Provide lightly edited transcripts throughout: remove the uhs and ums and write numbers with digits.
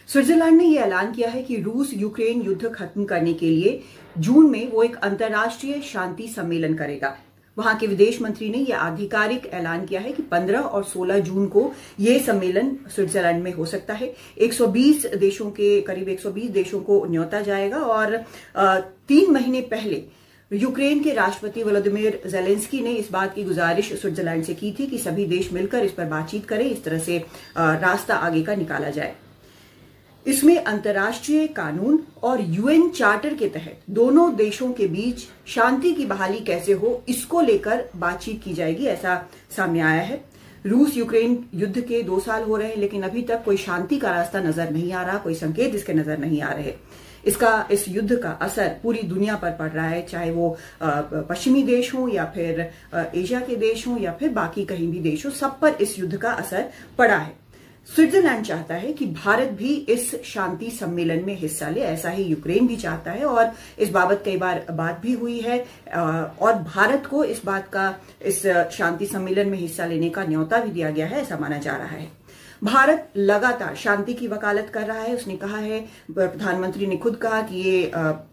Switzerland ने यह ऐलान किया है कि रूस यूक्रेन युद्ध खत्म करने के लिए जून में वो एक अंतर्राष्ट्रीय शांति सम्मेलन करेगा। वहां के विदेश मंत्री ने यह आधिकारिक ऐलान किया है कि 15 और 16 जून को यह सम्मेलन स्विट्जरलैंड में हो सकता है। 120 देशों के करीब 120 देशों को न्योता जाएगा और 3 महीने पहले यूक्रेन के राष्ट्रपति वोलोदिमीर ज़ेलेंस्की ने इस बात की गुजारिश स्विट्जरलैंड से की थी कि सभी देश मिलकर इस पर बातचीत करें, इस तरह से रास्ता आगे का निकाला जाए। इसमें अंतर्राष्ट्रीय कानून और यूएन चार्टर के तहत दोनों देशों के बीच शांति की बहाली कैसे हो, इसको लेकर बातचीत की जाएगी, ऐसा सामने आया है। रूस यूक्रेन युद्ध के 2 साल हो रहे हैं, लेकिन अभी तक कोई शांति का रास्ता नजर नहीं आ रहा, कोई संकेत इसके नजर नहीं आ रहे। इस युद्ध का असर पूरी दुनिया पर पड़ रहा है, चाहे वो पश्चिमी देश हो या फिर एशिया के देश हो या फिर बाकी कहीं भी देश हो, सब पर इस युद्ध का असर पड़ा है। स्विट्जरलैंड चाहता है कि भारत भी इस शांति सम्मेलन में हिस्सा ले, ऐसा ही यूक्रेन भी चाहता है और इस बाबत कई बार बात भी हुई है और भारत को इस शांति सम्मेलन में हिस्सा लेने का न्योता भी दिया गया है, ऐसा माना जा रहा है। भारत लगातार शांति की वकालत कर रहा है। उसने कहा है, प्रधानमंत्री ने खुद कहा कि ये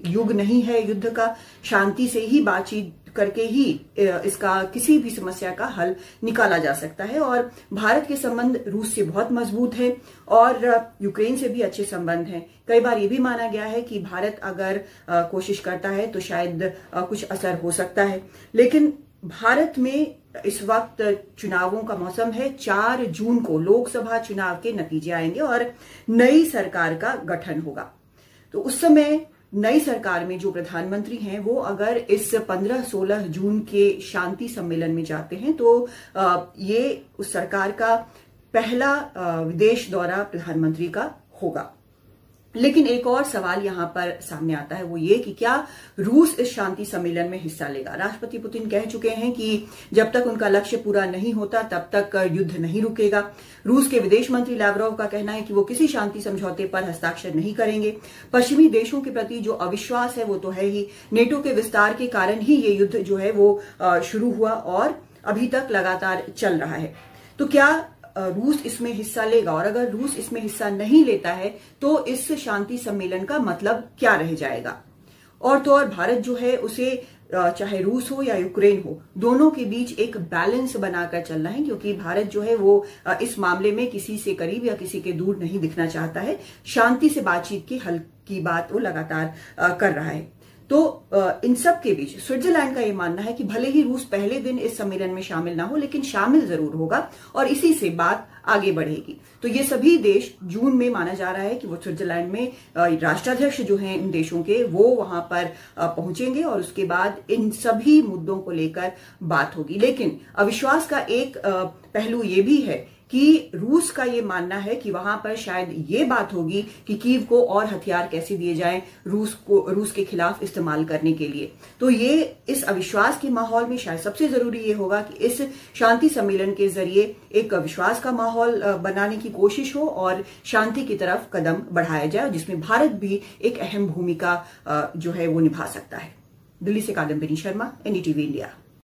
युग नहीं है युद्ध का, शांति से ही बातचीत करके ही इसका किसी भी समस्या का हल निकाला जा सकता है और भारत के संबंध रूस से बहुत मजबूत है और यूक्रेन से भी अच्छे संबंध हैं। कई बार ये भी माना गया है कि भारत अगर कोशिश करता है तो शायद कुछ असर हो सकता है, लेकिन भारत में इस वक्त चुनावों का मौसम है। 4 जून को लोकसभा चुनाव के नतीजे आएंगे और नई सरकार का गठन होगा। तो उस समय नई सरकार में जो प्रधानमंत्री हैं वो अगर इस 15-16 जून के शांति सम्मेलन में जाते हैं तो ये उस सरकार का पहला विदेश दौरा प्रधानमंत्री का होगा। लेकिन एक और सवाल यहां पर सामने आता है, वो ये कि क्या रूस इस शांति सम्मेलन में हिस्सा लेगा। राष्ट्रपति पुतिन कह चुके हैं कि जब तक उनका लक्ष्य पूरा नहीं होता तब तक युद्ध नहीं रुकेगा। रूस के विदेश मंत्री लावरोव का कहना है कि वो किसी शांति समझौते पर हस्ताक्षर नहीं करेंगे। पश्चिमी देशों के प्रति जो अविश्वास है वो तो है ही, नेटो के विस्तार के कारण ही ये युद्ध जो है वो शुरू हुआ और अभी तक लगातार चल रहा है। तो क्या रूस इसमें हिस्सा लेगा, और अगर रूस इसमें हिस्सा नहीं लेता है तो इस शांति सम्मेलन का मतलब क्या रह जाएगा। और तो और भारत जो है उसे चाहे रूस हो या यूक्रेन हो, दोनों के बीच एक बैलेंस बनाकर चलना है, क्योंकि भारत जो है वो इस मामले में किसी से करीब या किसी के दूर नहीं दिखना चाहता है। शांति से बातचीत की हल की बात वो लगातार कर रहा है। तो इन सब के बीच स्विट्जरलैंड का ये मानना है कि भले ही रूस पहले दिन इस सम्मेलन में शामिल ना हो, लेकिन शामिल जरूर होगा और इसी से बात आगे बढ़ेगी। तो ये सभी देश जून में माना जा रहा है कि वो स्विट्जरलैंड में राष्ट्राध्यक्ष जो हैं इन देशों के वो वहां पर पहुंचेंगे और उसके बाद इन सभी मुद्दों को लेकर बात होगी। लेकिन अविश्वास का एक पहलू ये भी है कि रूस का ये मानना है कि वहां पर शायद ये बात होगी कि कीव को और हथियार कैसे दिए जाएं रूस के खिलाफ इस्तेमाल करने के लिए। तो ये इस अविश्वास के माहौल में शायद सबसे जरूरी ये होगा कि इस शांति सम्मेलन के जरिए एक विश्वास का माहौल बनाने की कोशिश हो और शांति की तरफ कदम बढ़ाया जाए, जिसमें भारत भी एक अहम भूमिका जो है वो निभा सकता है। दिल्ली से कादम्बिनी शर्मा, NDTV इंडिया।